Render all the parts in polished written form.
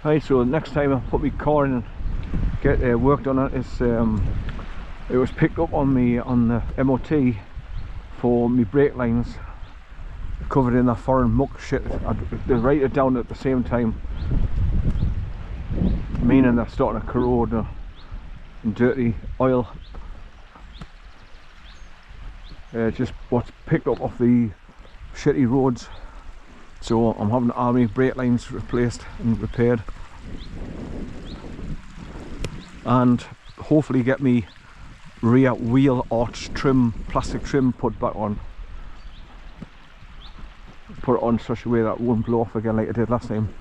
Right, so next time I put my car in and get work done on it, it was picked up on me on the MOT for my brake lines covered in that foreign muck shit. They write it down at the same time, meaning they're starting to corrode and dirty oil. Just what's picked up off the shitty roads. So I'm having all my brake lines replaced and repaired, and hopefully get me rear wheel arch trim, plastic trim put back on. Put it on such a way that it won't blow off again like it did last time.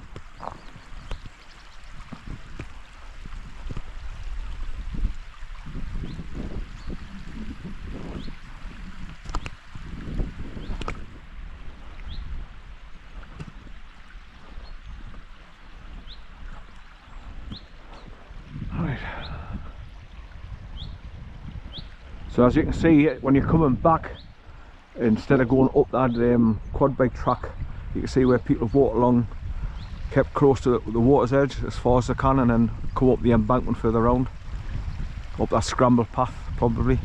So as you can see, when you're coming back, instead of going up that quad bike track, you can see where people have walked along, kept close to the water's edge as far as they can, and then come up the embankment further round, up that scramble path probably.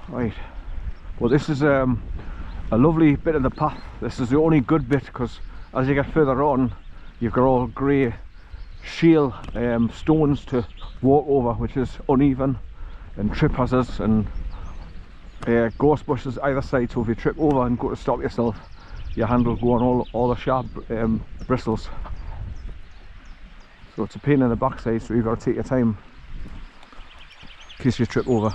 Right, well this is a lovely bit of the path. This is the only good bit, because as you get further on, you've got all grey shale stones to walk over, which is uneven, and trip hazards and gorse bushes either side. So if you trip over and go to stop yourself, your hand will go on all the sharp bristles. So it's a pain in the backside, so you've got to take your time in case you trip over.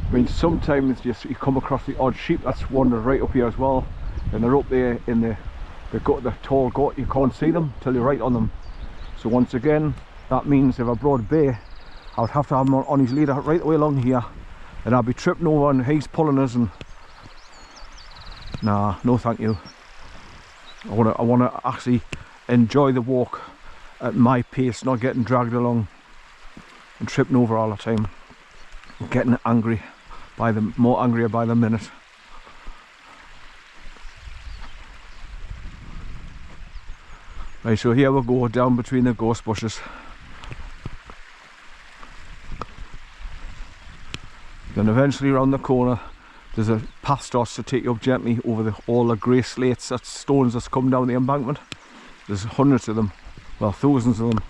I mean, sometimes just you come across the odd sheep that's wandered right up here as well, and they're up there in the tall goat. You can't see them till you're right on them. So once again, that means if I brought Bay, I would have to have him on his leader right the way along here, and I'd be tripping over and he's pulling us, and nah, no thank you. I want to actually enjoy the walk at my pace, not getting dragged along and tripping over all the time, getting angry more angrier by the minute. Right, so here we go down between the gorse bushes. Then eventually round the corner there's a path starts to take you up gently over all the grey slates, that's stones that's come down the embankment. There's hundreds of them, well thousands of them.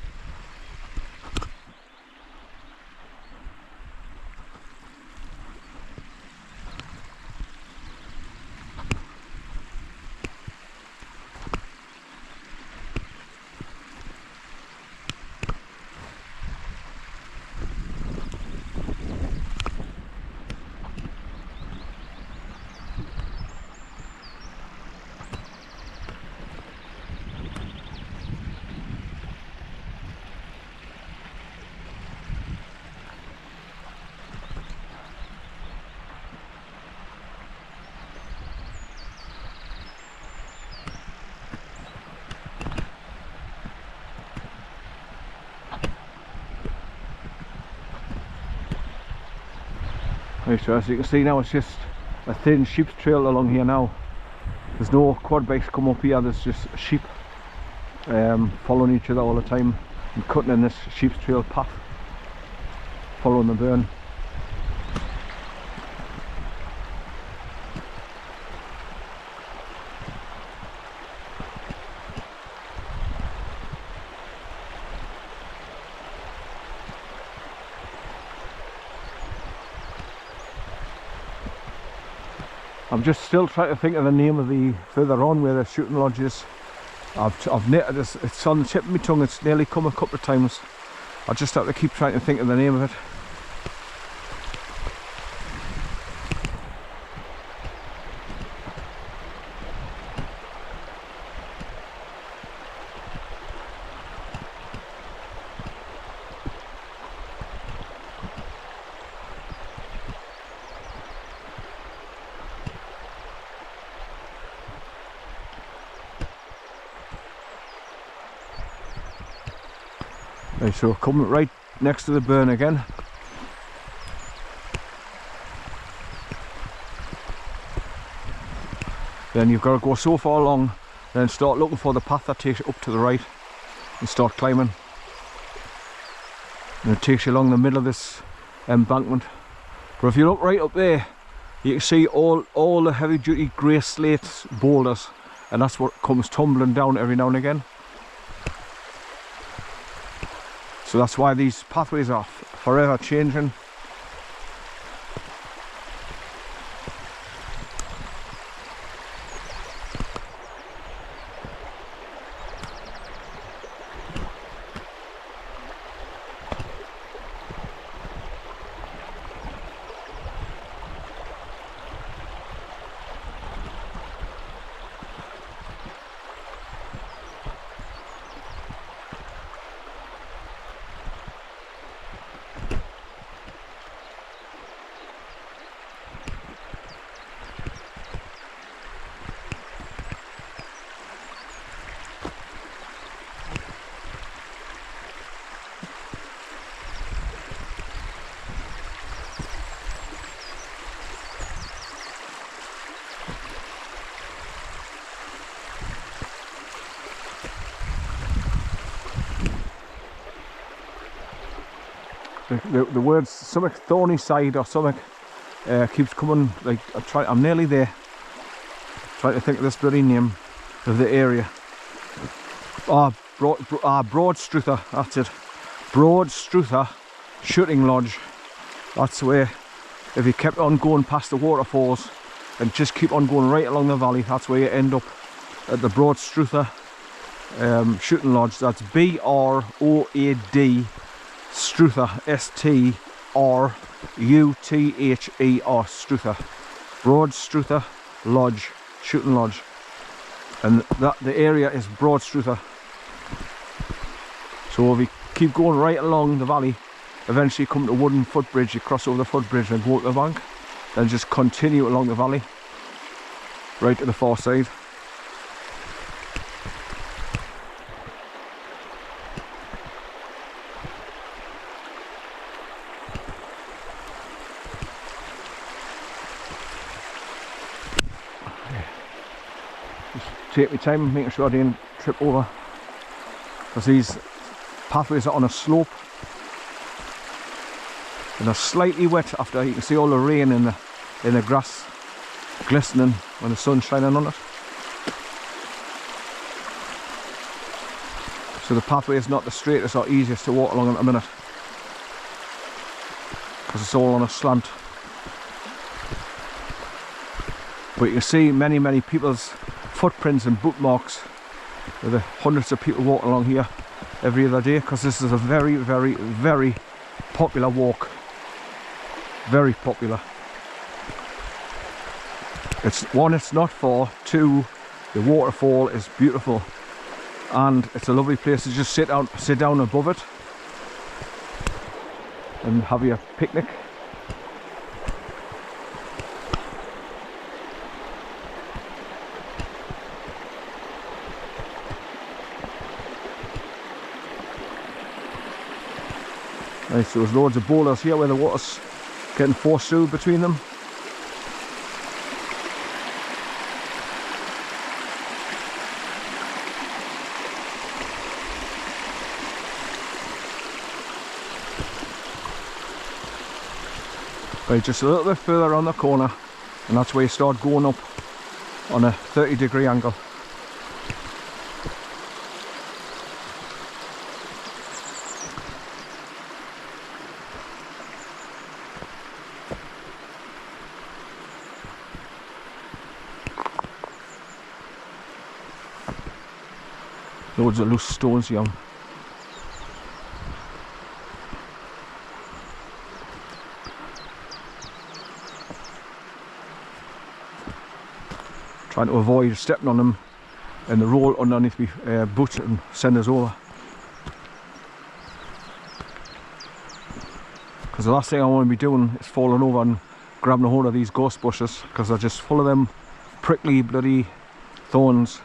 Right, so as you can see now, it's just a thin sheep's trail along here now. There's no quad bikes come up here, there's just sheep following each other all the time and cutting in this sheep's trail path, following the burn. I'm just still trying to think of the name of the further on where the shooting lodge is. It's on the tip of my tongue. It's nearly come a couple of times. I just have to keep trying to think of the name of it. Right, so coming right next to the burn again. Then you've got to go so far along, then start looking for the path that takes you up to the right and start climbing. And it takes you along the middle of this embankment. But if you look right up there, you can see all the heavy duty grey slate boulders, and that's what comes tumbling down every now and again. So that's why these pathways are forever changing. The words something thorny side or something keeps coming. Like I'm nearly there. Trying to think of this bloody name of the area. Broadstruther. That's it. Broadstruther Shooting Lodge. That's where, if you kept on going past the waterfalls and just keep on going right along the valley, that's where you end up at the Broadstruther Shooting Lodge. That's B-R-O-A-D Struther, S-T-R-U-T-H-E-R, Struther, Broadstruther Lodge, Shooting Lodge, and the area is Broadstruther. So if you keep going right along the valley, eventually you come to a wooden footbridge. You cross over the footbridge and go up the bank, then just continue along the valley right to the far side. Take my time making sure I didn't trip over, because these pathways are on a slope and they're slightly wet after. You can see all the rain in the grass glistening when the sun's shining on it. So the pathway is not the straightest or easiest to walk along at the minute, because it's all on a slant. But you can see many people's footprints and bootmarks with the hundreds of people walking along here every other day, because this is a very popular walk. Very popular. It's not far. Two, the waterfall is beautiful, and it's a lovely place to just sit down above it and have your picnic. Right, so there's loads of boulders here where the water's getting forced through between them. Right, just a little bit further around the corner, and that's where you start going up on a 30-degree angle. Loads of loose stones here. Trying to avoid stepping on them and the roll underneath my boot and send us over. Because the last thing I want to be doing is falling over and grabbing a hold of these ghost bushes, because they're just full of them prickly bloody thorns.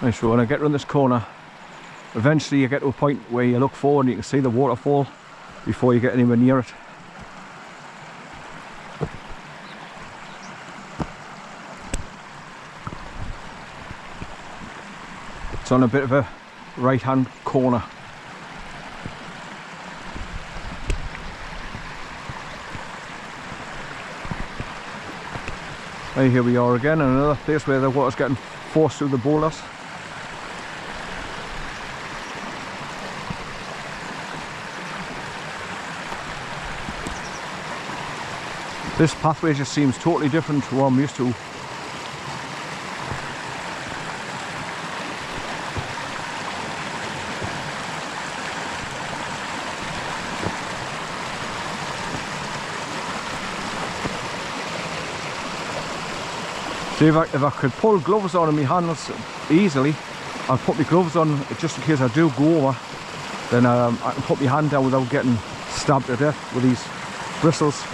Right, so when I get around this corner, eventually you get to a point where you look forward and you can see the waterfall before you get anywhere near it. It's on a bit of a right hand corner. Right, here we are again, in another place where the water's getting forced through the boulders. This pathway just seems totally different to what I'm used to. See, if I could pull gloves on in my hands easily, I'll put my gloves on just in case I do go over. Then I can put my hand down without getting stabbed to death with these bristles.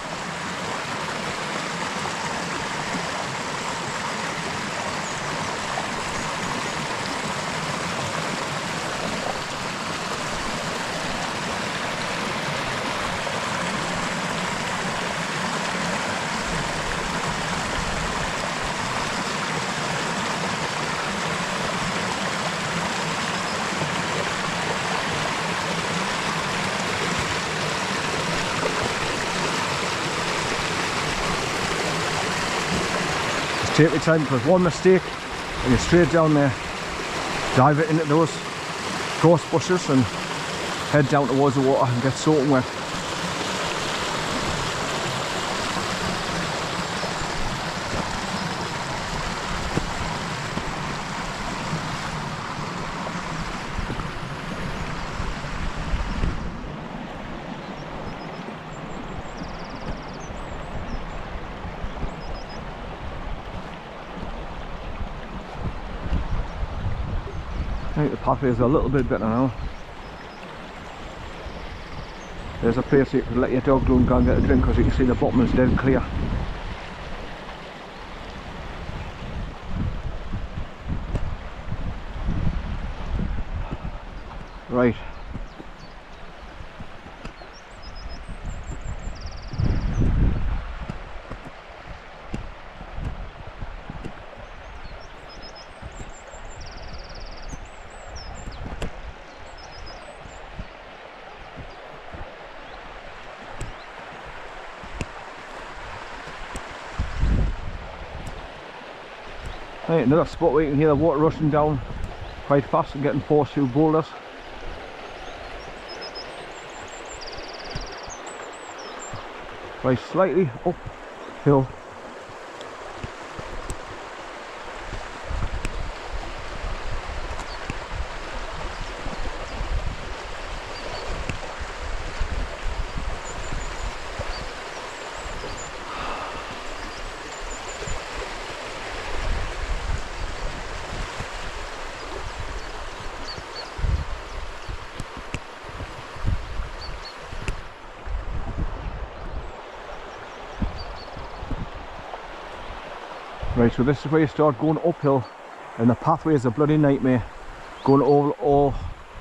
Take your time, because one mistake and you're straight down there. Dive it into those gorse bushes and head down towards the water and get soaking wet. I think the pathway is a little bit better now. There's a place you can let your dog go and go and get a drink, because you can see the bottom is dead clear. Right. Right, another spot where you can hear the water rushing down quite fast and getting forced through boulders. Right, slightly uphill. Right, so this is where you start going uphill, and the pathway is a bloody nightmare. Going all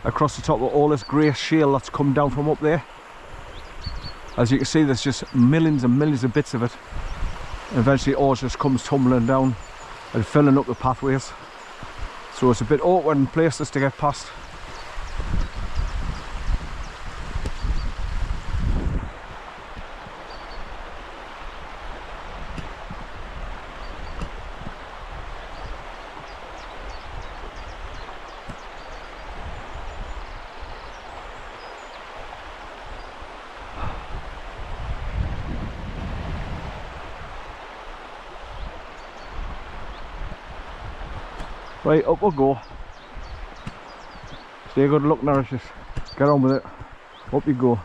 across the top of all this grey shale that's come down from up there. As you can see, there's just millions and millions of bits of it. And eventually it all just comes tumbling down and filling up the pathways. So it's a bit awkward in places to get past. Right, up we'll go. Stay good look now, just get on with it. Up you go.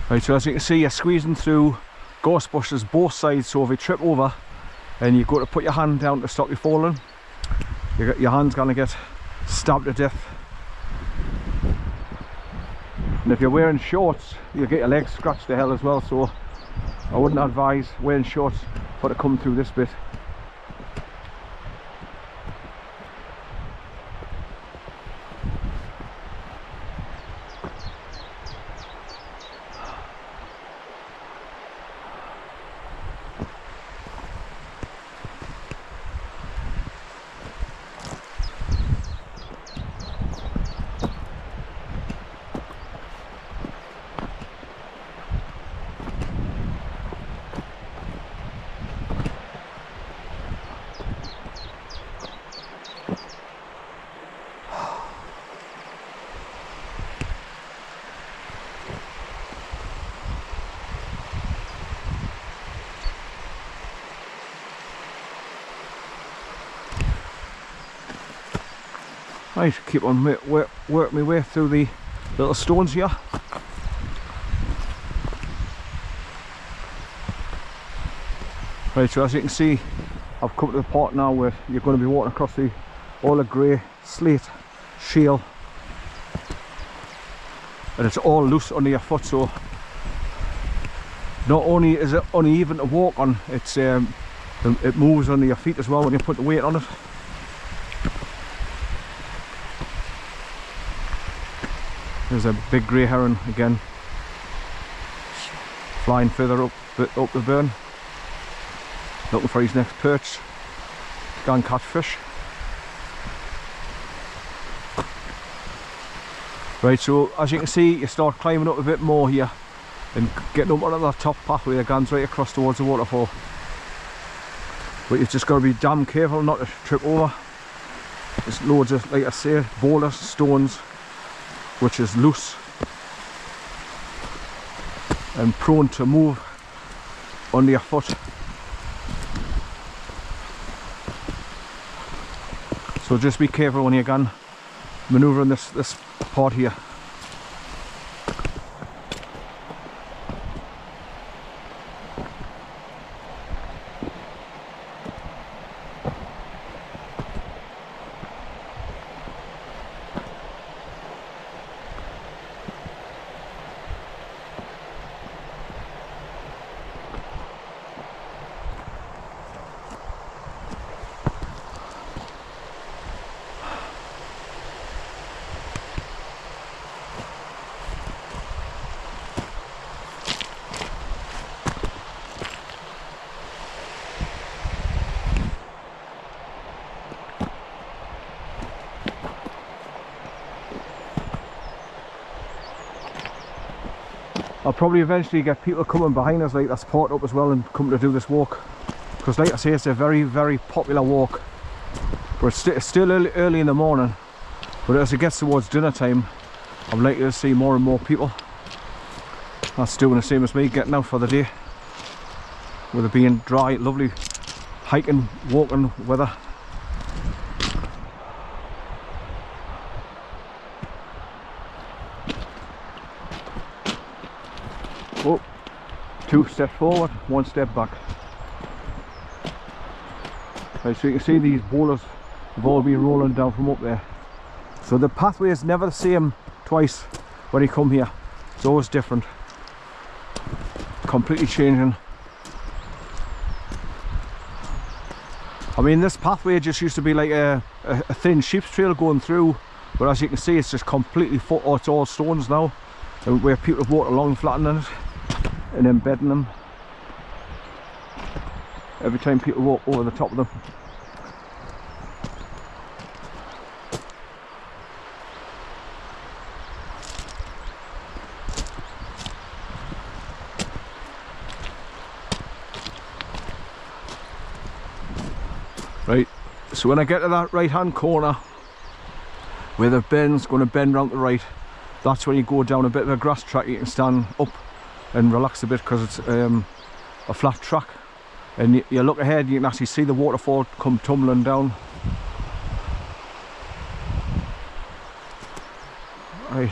Right, so as you can see, you're squeezing through gorse bushes both sides, so if you trip over and you go to put your hand down to stop you falling, your hand's gonna get stabbed to death. And if you're wearing shorts, you'll get your legs scratched to hell as well, so I wouldn't advise wearing shorts for to come through this bit. Right, keep on work my way through the little stones here. Right, so as you can see, I've come to the part now where you're going to be walking across all the grey slate shale, and it's all loose under your foot, so not only is it uneven to walk on, it moves under your feet as well when you put the weight on it. There's a big grey heron again, flying further up the burn, looking for his next perch to go and catch fish. Right, so as you can see, you start climbing up a bit more here and getting up onto the top pathway that goes right across towards the waterfall. But you've just got to be damn careful not to trip over. There's loads of, like I say, boulders, stones, which is loose and prone to move under your foot. So just be careful when you can manoeuvre in this part here. I'll probably eventually get people coming behind us like that's part up as well and come to do this walk, because like I say, it's a very, very popular walk. But it's still early in the morning, but as it gets towards dinner time, I'm likely to see more and more people that's doing the same as me, getting out for the day, with it being dry, lovely hiking, walking weather. Oh, 2 steps forward, 1 step back. Right, so you can see these boulders have all been rolling down from up there. So the pathway is never the same twice when you come here. It's always different. Completely changing. I mean, this pathway just used to be like a thin sheep's trail going through, but as you can see, it's just completely full. Oh, it's all stones now, where people have walked along, flattening it and embedding them every time people walk over the top of them. Right, so when I get to that right hand corner where the bend's going to bend round to the right, that's when you go down a bit of a grass track, you can stand up and relax a bit because it's a flat track, and you look ahead, you can actually see the waterfall come tumbling down. Right.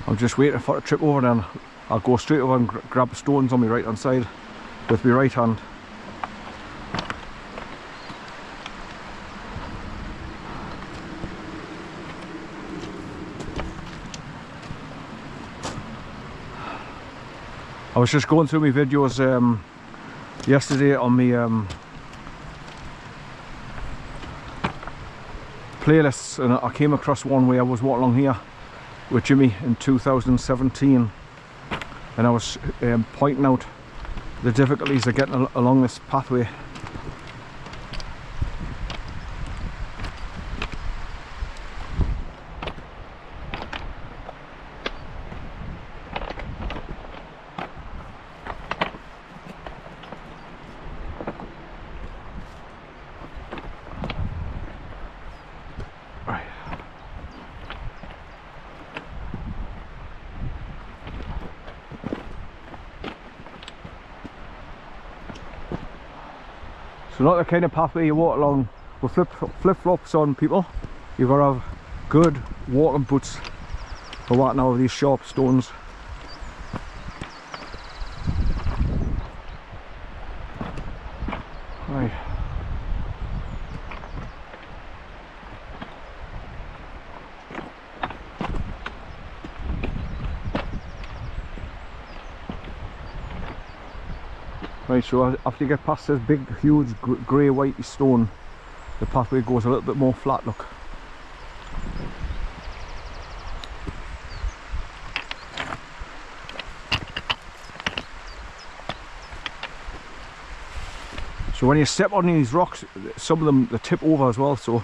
I'm just waiting for it to trip over, then I'll go straight over and grab the stones on my right hand side with my right hand. I was just going through my videos yesterday on my playlists, and I came across one where I was walking along here with Jimmy in 2017, and I was pointing out the difficulties of getting along this pathway. So not the kind of pathway you walk along with flip-flops on, people. You've got to have good walking boots for walking over these sharp stones. Right. Right, so after you get past this big, huge, grey, whitey stone, the pathway goes a little bit more flat, look. So when you step on these rocks, some of them they tip over as well, so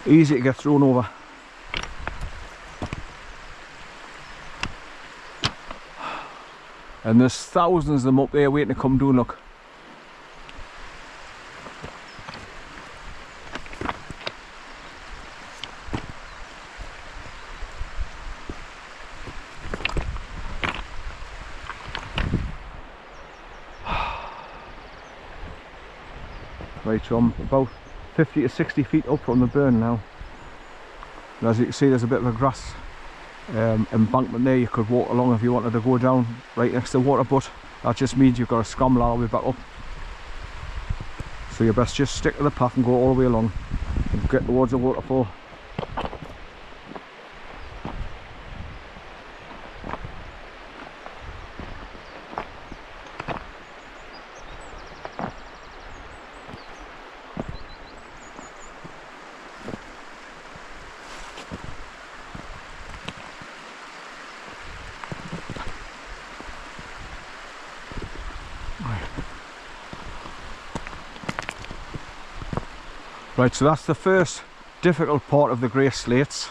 easy to get thrown over. And there's thousands of them up there waiting to come down, look. Right, so I'm about 50 to 60 feet up from the burn now. And as you can see, there's a bit of a grass embankment there. You could walk along if you wanted to go down right next to the water, but that just means you've got to scramble all the way back up. So you best just stick to the path and go all the way along and get towards the waterfall. Right, so that's the first difficult part of the grey slates,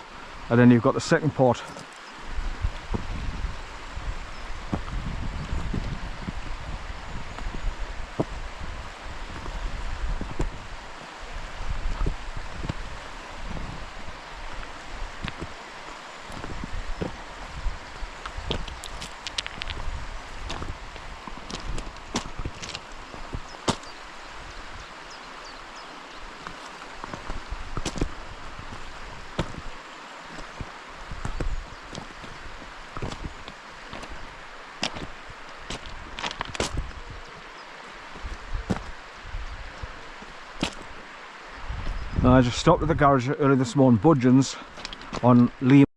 and then you've got the second part. I just stopped at the garage early this morning, Budgeons on Lee.